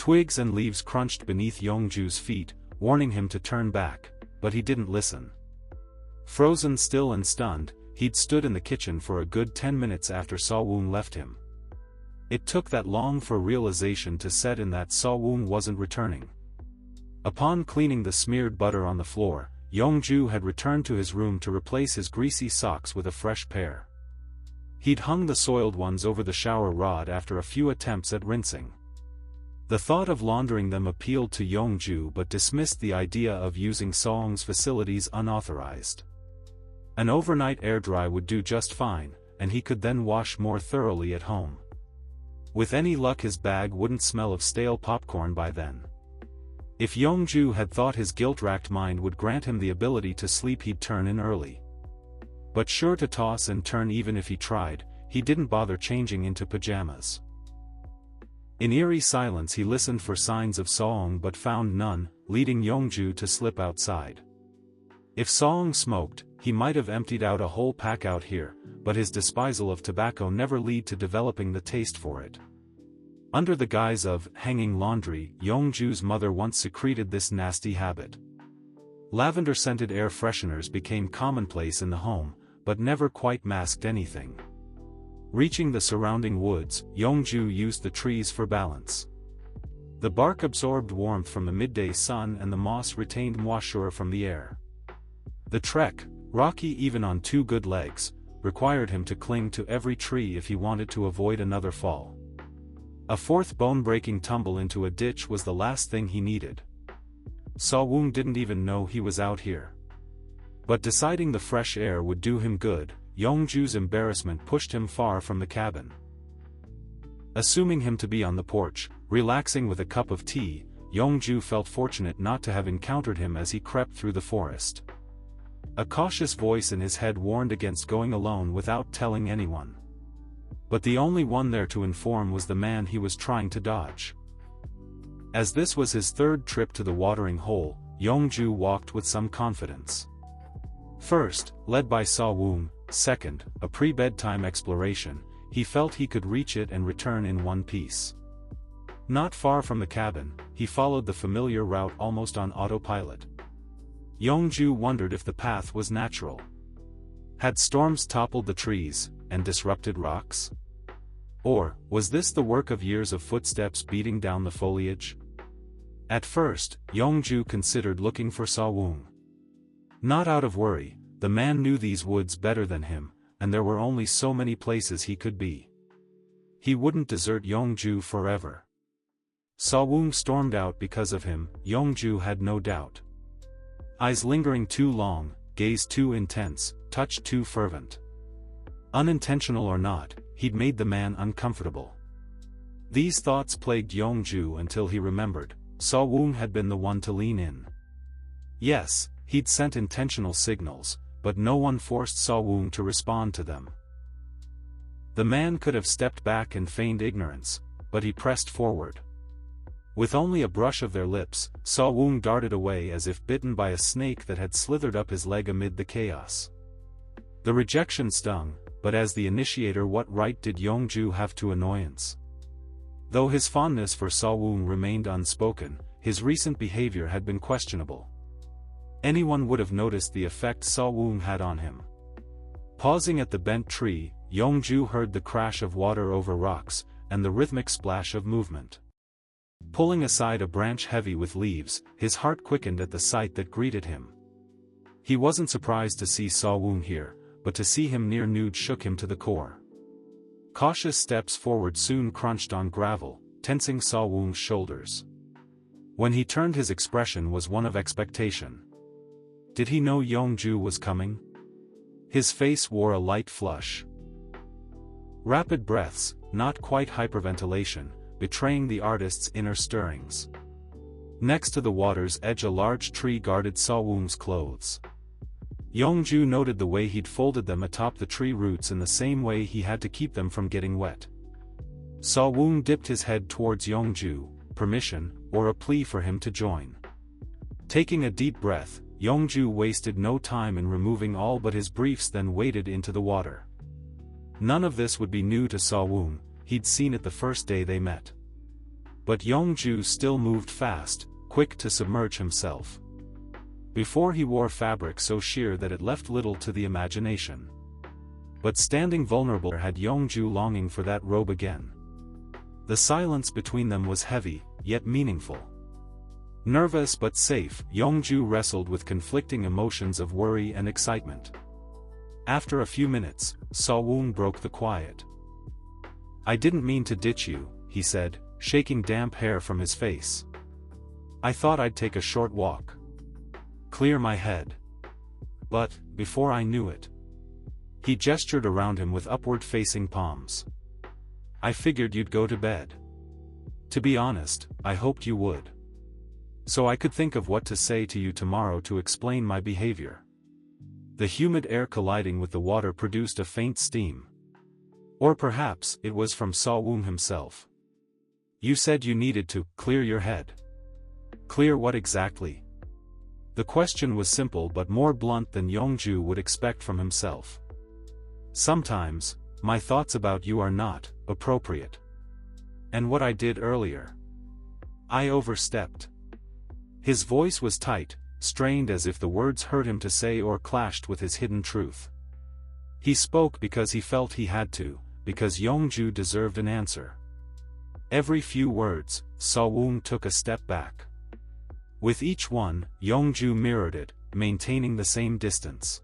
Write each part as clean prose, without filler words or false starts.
Twigs and leaves crunched beneath Yongju's feet, warning him to turn back, but he didn't listen. Frozen still and stunned, he'd stood in the kitchen for a good 10 minutes after Sawwoong left him. It took that long for realization to set in that Sawwoong wasn't returning. Upon cleaning the smeared butter on the floor, Yongju had returned to his room to replace his greasy socks with a fresh pair. He'd hung the soiled ones over the shower rod after a few attempts at rinsing. The thought of laundering them appealed to Yongju but dismissed the idea of using Sawwoong's facilities unauthorized. An overnight air-dry would do just fine, and he could then wash more thoroughly at home. With any luck his bag wouldn't smell of stale popcorn by then. If Yongju had thought his guilt-racked mind would grant him the ability to sleep, he'd turn in early. But sure to toss and turn even if he tried, he didn't bother changing into pajamas. In eerie silence he listened for signs of Sawwoong but found none, leading Yongju to slip outside. If Sawwoong smoked, he might have emptied out a whole pack out here, but his disposal of tobacco never led to developing the taste for it. Under the guise of hanging laundry, Yongju's mother once secreted this nasty habit. Lavender-scented air fresheners became commonplace in the home, but never quite masked anything. Reaching the surrounding woods, Yongju used the trees for balance. The bark absorbed warmth from the midday sun and the moss retained moisture from the air. The trek, rocky even on two good legs, required him to cling to every tree if he wanted to avoid another fall. A fourth bone-breaking tumble into a ditch was the last thing he needed. Sawwoong didn't even know he was out here. But deciding the fresh air would do him good, Yongju's embarrassment pushed him far from the cabin. Assuming him to be on the porch, relaxing with a cup of tea, Yongju felt fortunate not to have encountered him as he crept through the forest. A cautious voice in his head warned against going alone without telling anyone. But the only one there to inform was the man he was trying to dodge. As this was his third trip to the watering hole, Yongju walked with some confidence. First, led by Sawwoong, second, a pre-bedtime exploration, he felt he could reach it and return in one piece. Not far from the cabin, he followed the familiar route almost on autopilot. Yongju wondered if the path was natural. Had storms toppled the trees and disrupted rocks? Or, was this the work of years of footsteps beating down the foliage? At first, Yongju considered looking for Sawwoong. Not out of worry, the man knew these woods better than him, and there were only so many places he could be. He wouldn't desert Yongju forever. Sawwoong stormed out because of him, Yongju had no doubt. Eyes lingering too long, gaze too intense, touch too fervent. Unintentional or not, he'd made the man uncomfortable. These thoughts plagued Yongju until he remembered, Sawwoong had been the one to lean in. Yes, he'd sent intentional signals, but no one forced Sawwoong to respond to them. The man could have stepped back and feigned ignorance, but he pressed forward. With only a brush of their lips, Sawwoong darted away as if bitten by a snake that had slithered up his leg amid the chaos. The rejection stung, but as the initiator, what right did Yongju have to annoyance? Though his fondness for Sawwoong remained unspoken, his recent behavior had been questionable. Anyone would have noticed the effect Sawwoong had on him. Pausing at the bent tree, Yongju heard the crash of water over rocks, and the rhythmic splash of movement. Pulling aside a branch heavy with leaves, his heart quickened at the sight that greeted him. He wasn't surprised to see Sawwoong here, but to see him near nude shook him to the core. Cautious steps forward soon crunched on gravel, tensing Sawwoong's shoulders. When he turned, his expression was one of expectation. Did he know Yongju was coming? His face wore a light flush. Rapid breaths, not quite hyperventilation, betraying the artist's inner stirrings. Next to the water's edge, a large tree guarded Sawwoong's clothes. Yongju noted the way he'd folded them atop the tree roots in the same way he had to keep them from getting wet. Sawwoong dipped his head towards Yongju, permission, or a plea for him to join. Taking a deep breath, Yongju wasted no time in removing all but his briefs, then waded into the water. None of this would be new to Sawwoong, he'd seen it the first day they met. But Yongju still moved fast, quick to submerge himself. Before he wore fabric so sheer that it left little to the imagination. But standing vulnerable had Yongju longing for that robe again. The silence between them was heavy, yet meaningful. Nervous but safe, Yongju wrestled with conflicting emotions of worry and excitement. After a few minutes, Sawwoon broke the quiet. "I didn't mean to ditch you," he said, shaking damp hair from his face. "I thought I'd take a short walk. Clear my head. But, before I knew it..." He gestured around him with upward-facing palms. "I figured you'd go to bed. To be honest, I hoped you would. So I could think of what to say to you tomorrow to explain my behavior." The humid air colliding with the water produced a faint steam. Or perhaps it was from Sawwoon himself. "You said you needed to clear your head. Clear what exactly?" The question was simple but more blunt than Yongju would expect from himself. "Sometimes, my thoughts about you are not appropriate. And what I did earlier. I overstepped." His voice was tight, strained as if the words hurt him to say or clashed with his hidden truth. He spoke because he felt he had to, because Yongju deserved an answer. Every few words, Sawwoon took a step back. With each one, Yongju mirrored it, maintaining the same distance.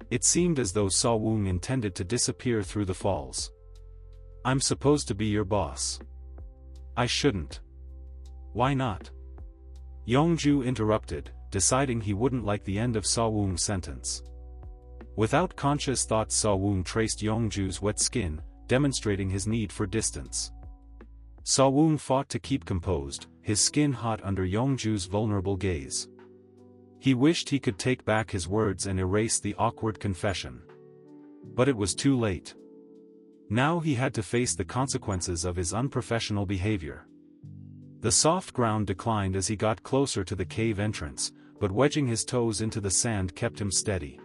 It seemed as though Sawwoon intended to disappear through the falls. "I'm supposed to be your boss. I shouldn't." "Why not?" Yongju interrupted, deciding he wouldn't like the end of Sawwoon's sentence. Without conscious thought, Sawwoon traced Yongju's wet skin, demonstrating his need for distance. Sawwoon fought to keep composed, his skin hot under Yongju's vulnerable gaze. He wished he could take back his words and erase the awkward confession. But it was too late. Now he had to face the consequences of his unprofessional behavior. The soft ground declined as he got closer to the cave entrance, but wedging his toes into the sand kept him steady.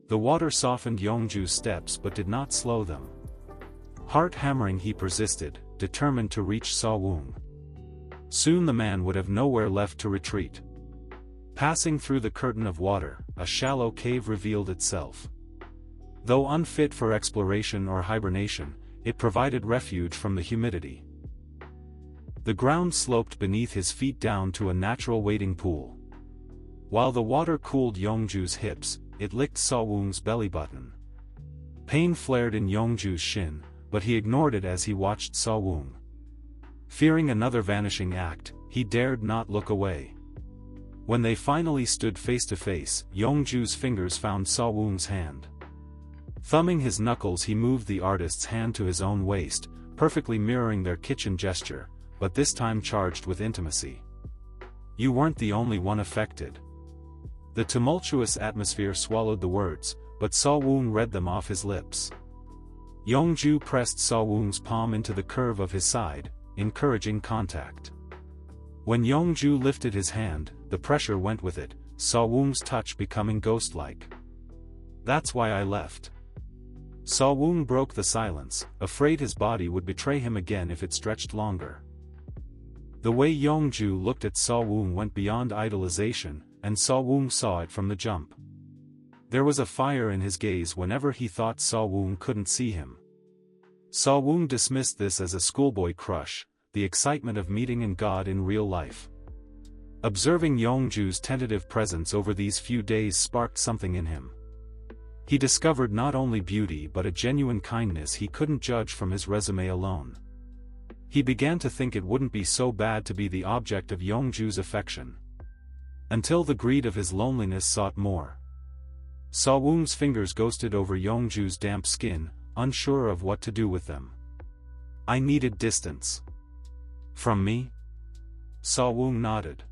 The water softened Yongju's steps but did not slow them. Heart-hammering, he persisted, determined to reach Sawwoon. Soon the man would have nowhere left to retreat. Passing through the curtain of water, a shallow cave revealed itself. Though unfit for exploration or hibernation, it provided refuge from the humidity. The ground sloped beneath his feet down to a natural wading pool. While the water cooled Yongju's hips, it licked Sawwoon's belly button. Pain flared in Yongju's shin, but he ignored it as he watched Sawwoon. Fearing another vanishing act, he dared not look away. When they finally stood face to face, Yongju's fingers found Sawwoon's hand. Thumbing his knuckles, he moved the artist's hand to his own waist, perfectly mirroring their kitchen gesture, but this time charged with intimacy. "You weren't the only one affected." The tumultuous atmosphere swallowed the words, but Sawwoon read them off his lips. Yongju pressed Sawwoon's palm into the curve of his side, encouraging contact. When Yongju lifted his hand, the pressure went with it, Sawwoon's touch becoming ghost-like. "That's why I left." Sawwoon broke the silence, afraid his body would betray him again if it stretched longer. The way Yongju looked at Sawwoon went beyond idolization, and Sawwoon saw it from the jump. There was a fire in his gaze whenever he thought Sawwoon couldn't see him. Sawwoon dismissed this as a schoolboy crush, the excitement of meeting God in real life. Observing Yongju's tentative presence over these few days sparked something in him. He discovered not only beauty but a genuine kindness he couldn't judge from his resume alone. He began to think it wouldn't be so bad to be the object of Yongju's affection. Until the greed of his loneliness sought more. Sawwoon's fingers ghosted over Yongju's damp skin, unsure of what to do with them. "I needed distance." "From me?" Sawwoon nodded.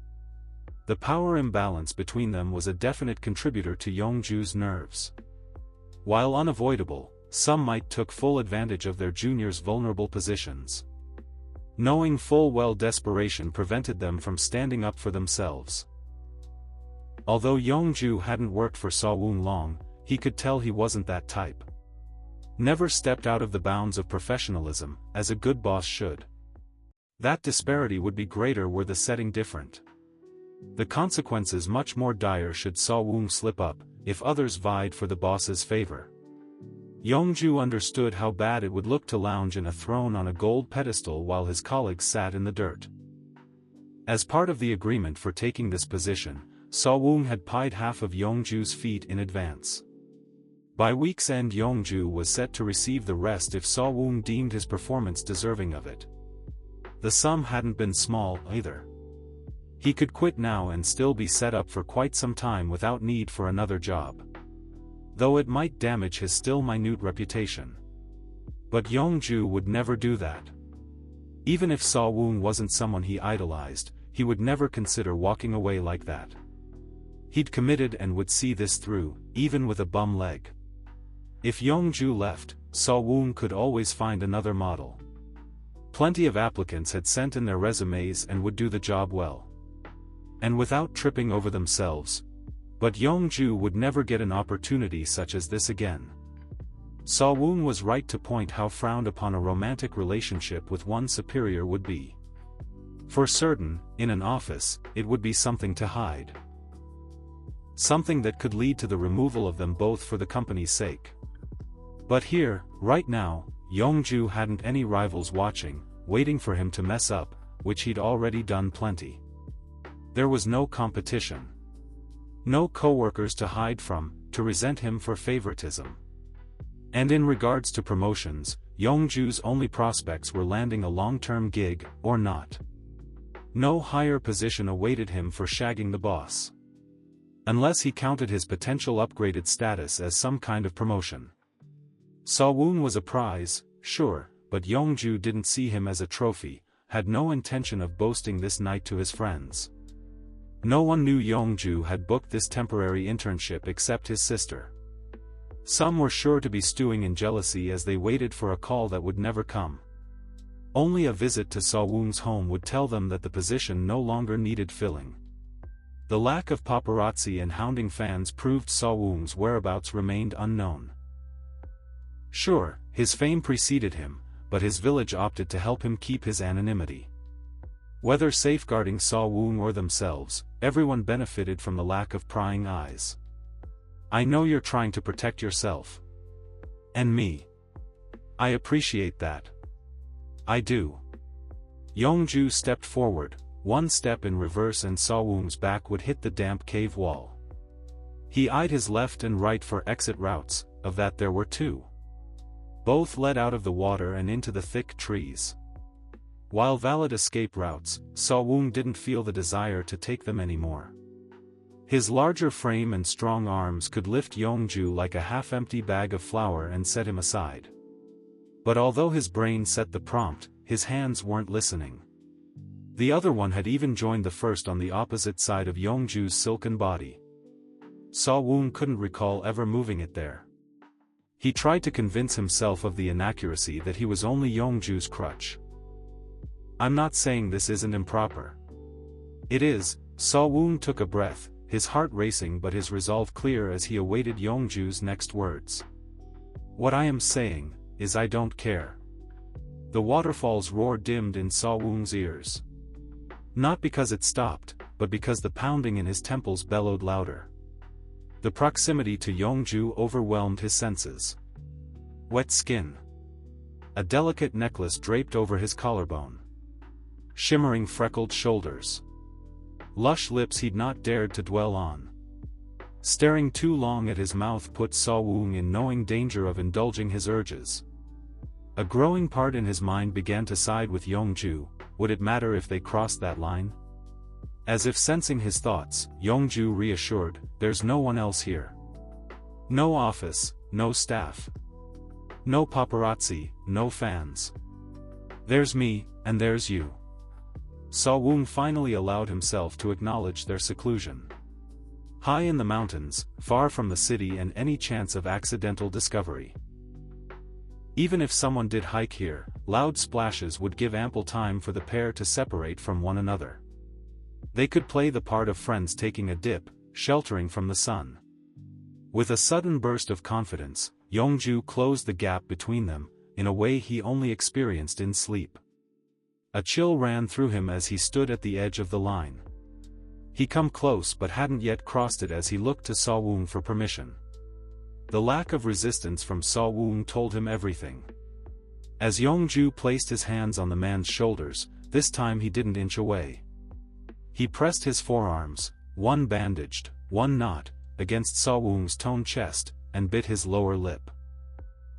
The power imbalance between them was a definite contributor to Yongju's nerves. While unavoidable, some might took full advantage of their junior's vulnerable positions. Knowing full well desperation prevented them from standing up for themselves. Although Yongju hadn't worked for Sawwoon long, he could tell he wasn't that type. Never stepped out of the bounds of professionalism, as a good boss should. That disparity would be greater were the setting different. The consequences much more dire should Sawwoong slip up, if others vied for the boss's favor. Yongju understood how bad it would look to lounge in a throne on a gold pedestal while his colleagues sat in the dirt. As part of the agreement for taking this position, Sawwoong had paid half of Yongju's feet in advance. By week's end Yongju was set to receive the rest if Sawwoong deemed his performance deserving of it. The sum hadn't been small, either. He could quit now and still be set up for quite some time without need for another job. Though it might damage his still minute reputation. But Yongju would never do that. Even if Sawwoong wasn't someone he idolized, he would never consider walking away like that. He'd committed and would see this through, even with a bum leg. If Yongju left, Sawwoong could always find another model. Plenty of applicants had sent in their resumes and would do the job well. And without tripping over themselves. But Yongju would never get an opportunity such as this again. Sawwoong was right to point how frowned upon a romantic relationship with one superior would be. For certain, in an office, it would be something to hide. Something that could lead to the removal of them both for the company's sake. But here, right now, Yongju hadn't any rivals watching, waiting for him to mess up, which he'd already done plenty. There was no competition. No co-workers to hide from, to resent him for favoritism. And in regards to promotions, Yongju's only prospects were landing a long-term gig, or not. No higher position awaited him for shagging the boss. Unless he counted his potential upgraded status as some kind of promotion. Sawwoong was a prize, sure, but Yongju didn't see him as a trophy, had no intention of boasting this night to his friends. No one knew Yongju had booked this temporary internship except his sister. Some were sure to be stewing in jealousy as they waited for a call that would never come. Only a visit to Sawwoong's home would tell them that the position no longer needed filling. The lack of paparazzi and hounding fans proved Sawwoong's whereabouts remained unknown. Sure, his fame preceded him, but his village opted to help him keep his anonymity. Whether safeguarding Sawwoong or themselves, everyone benefited from the lack of prying eyes. I know you're trying to protect yourself. And me. I appreciate that. I do. Yongju stepped forward, one step in reverse and Sawwoong's back would hit the damp cave wall. He eyed his left and right for exit routes, of that there were two. Both led out of the water and into the thick trees. While valid escape routes, Sawwoong didn't feel the desire to take them anymore. His larger frame and strong arms could lift Yongju like a half-empty bag of flour and set him aside. But although his brain set the prompt, his hands weren't listening. The other one had even joined the first on the opposite side of Yongju's silken body. Sawwoong couldn't recall ever moving it there. He tried to convince himself of the inaccuracy that he was only Yongju's crutch. I'm not saying this isn't improper. It is. Sawwoong took a breath, his heart racing but his resolve clear as he awaited Yongju's next words. What I am saying, is I don't care. The waterfall's roar dimmed in Sawwoong's ears. Not because it stopped, but because the pounding in his temples bellowed louder. The proximity to Yongju overwhelmed his senses. Wet skin. A delicate necklace draped over his collarbone. Shimmering freckled shoulders. Lush lips he'd not dared to dwell on. Staring too long at his mouth put Sawwoong in knowing danger of indulging his urges. A growing part in his mind began to side with Yongju. Would it matter if they crossed that line? As if sensing his thoughts, Yongju reassured, there's no one else here. No office, no staff. No paparazzi, no fans. There's me, and there's you. Sawwoong finally allowed himself to acknowledge their seclusion. High in the mountains, far from the city and any chance of accidental discovery. Even if someone did hike here, loud splashes would give ample time for the pair to separate from one another. They could play the part of friends taking a dip, sheltering from the sun. With a sudden burst of confidence, Yongju closed the gap between them, in a way he only experienced in sleep. A chill ran through him as he stood at the edge of the line. He come close but hadn't yet crossed it as he looked to Saw Woong for permission. The lack of resistance from Saw Woong told him everything. As Yongju placed his hands on the man's shoulders, this time he didn't inch away. He pressed his forearms, one bandaged, one not, against Saw Woong's toned chest, and bit his lower lip.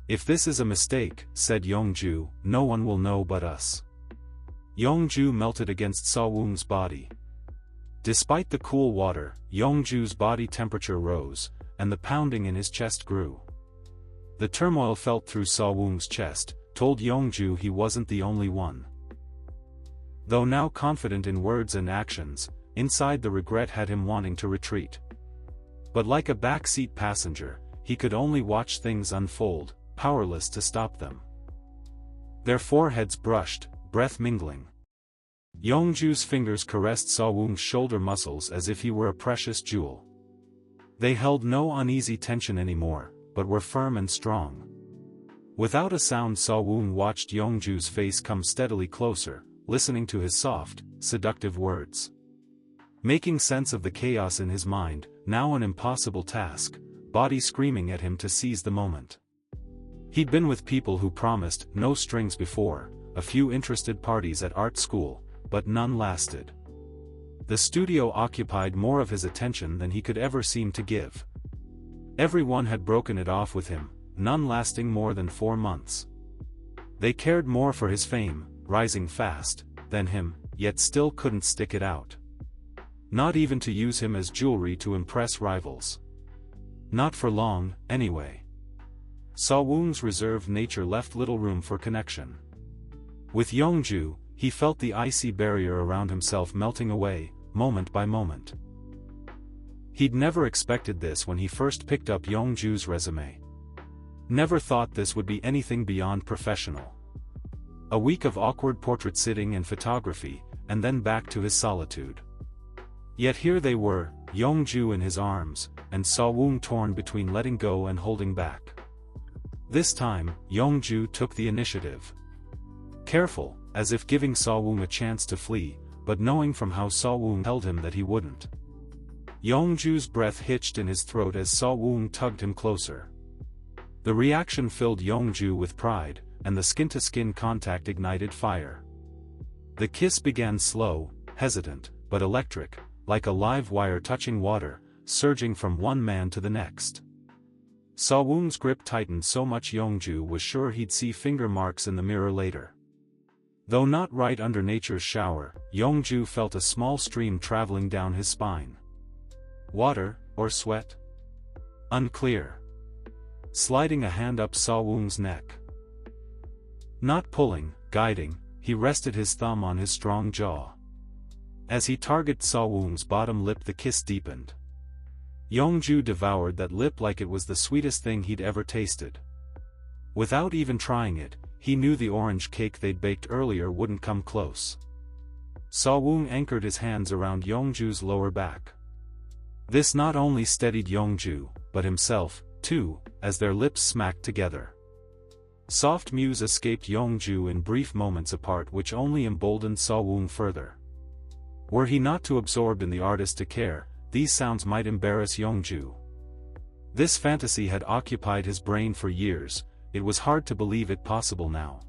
"If this is a mistake," said Yongju, "no one will know but us." Yongju melted against Saw Woong's body. Despite the cool water, Yongju's body temperature rose, and the pounding in his chest grew. The turmoil felt through Saw Woong's chest, told Yongju he wasn't the only one. Though now confident in words and actions, inside the regret had him wanting to retreat. But like a backseat passenger, he could only watch things unfold, powerless to stop them. Their foreheads brushed, breath mingling. Yongju's fingers caressed Saw Woong's shoulder muscles as if he were a precious jewel. They held no uneasy tension anymore, but were firm and strong. Without a sound, Saw Woong watched Yongju's face come steadily closer, listening to his soft, seductive words. Making sense of the chaos in his mind, now an impossible task, body screaming at him to seize the moment. He'd been with people who promised no strings before, a few interested parties at art school, but none lasted. The studio occupied more of his attention than he could ever seem to give. Everyone had broken it off with him, none lasting more than 4 months. They cared more for his fame, rising fast, than him, yet still couldn't stick it out. Not even to use him as jewelry to impress rivals. Not for long, anyway. Saw Woong's reserved nature left little room for connection. With Yongju, he felt the icy barrier around himself melting away, moment by moment. He'd never expected this when he first picked up Yongju's resume. Never thought this would be anything beyond professional. A week of awkward portrait sitting and photography, and then back to his solitude. Yet here they were, Yongju in his arms, and Saw Woong torn between letting go and holding back. This time, Yongju took the initiative. Careful, as if giving Saw Woong a chance to flee, but knowing from how Saw Woong held him that he wouldn't. Yongju's breath hitched in his throat as Saw Woong tugged him closer. The reaction filled Yongju with pride, and the skin-to-skin contact ignited fire. The kiss began slow, hesitant, but electric, like a live wire touching water, surging from one man to the next. Saw Woong's grip tightened so much Yongju was sure he'd see finger marks in the mirror later. Though not right under nature's shower, Yongju felt a small stream traveling down his spine. Water, or sweat? Unclear. Sliding a hand up Saw Woong's neck. Not pulling, guiding, he rested his thumb on his strong jaw. As he targeted Saw Woong's bottom lip, the kiss deepened. Yongju devoured that lip like it was the sweetest thing he'd ever tasted. Without even trying it, he knew the orange cake they'd baked earlier wouldn't come close. Saw Woong anchored his hands around Yongju's lower back. This not only steadied Yongju, but himself, too, as their lips smacked together. Soft mews escaped Yongju in brief moments apart, which only emboldened Saw Woong further. Were he not too absorbed in the artist to care, these sounds might embarrass Yongju. This fantasy had occupied his brain for years, it was hard to believe it possible now.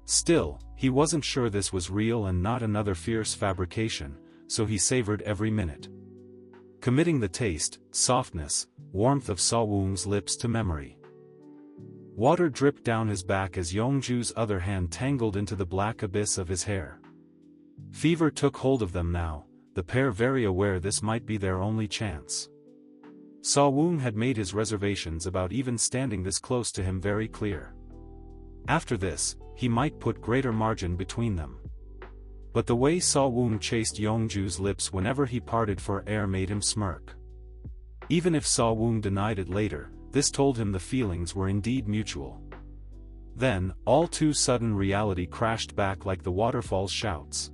Still, he wasn't sure this was real and not another fierce fabrication, so he savored every minute. Committing the taste, softness, warmth of Saw Woong's lips to memory. Water dripped down his back as Yongju's other hand tangled into the black abyss of his hair. Fever took hold of them now, the pair very aware this might be their only chance. Saw Woong had made his reservations about even standing this close to him very clear. After this, he might put greater margin between them. But the way Saw Woong chased Yongju's lips whenever he parted for air made him smirk. Even if Saw Woong denied it later, this told him the feelings were indeed mutual. Then, all too sudden reality crashed back like the waterfall's shouts.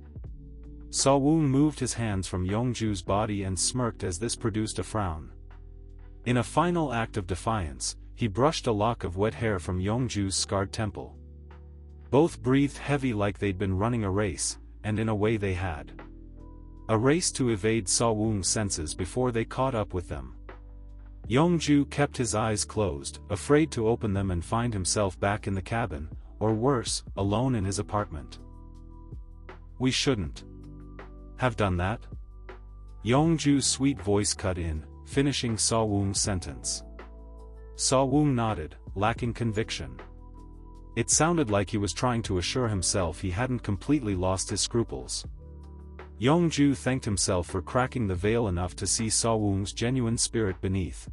Saw Woong moved his hands from Yongju's body and smirked as this produced a frown. In a final act of defiance, he brushed a lock of wet hair from Yongju's scarred temple. Both breathed heavy like they'd been running a race, and in a way they had. A race to evade Sawwoong's senses before they caught up with them. Yongju kept his eyes closed, afraid to open them and find himself back in the cabin, or worse, alone in his apartment. We shouldn't have done that? Yongju's sweet voice cut in, finishing Sawwoong's sentence. Sawwoong nodded, lacking conviction. It sounded like he was trying to assure himself he hadn't completely lost his scruples. Yongju thanked himself for cracking the veil enough to see Sawwoong's genuine spirit beneath.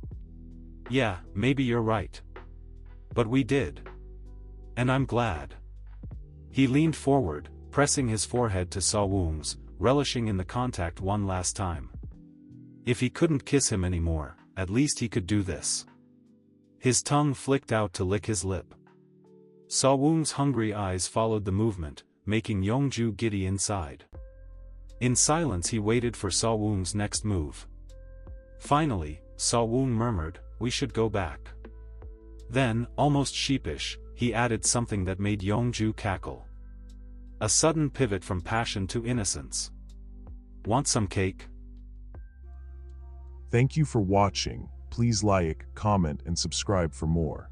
Yeah, maybe you're right. But we did. And I'm glad. He leaned forward, pressing his forehead to Sawwoong's, relishing in the contact one last time. If he couldn't kiss him anymore, at least he could do this. His tongue flicked out to lick his lip. Sawwoong's hungry eyes followed the movement, making Yongju giddy inside. In silence he waited for Sawwoong's next move. Finally, Sawwoong murmured, "We should go back." Then, almost sheepish, he added something that made Yongju cackle. A sudden pivot from passion to innocence. Want some cake? Thank you for watching. Please like, comment, and subscribe for more.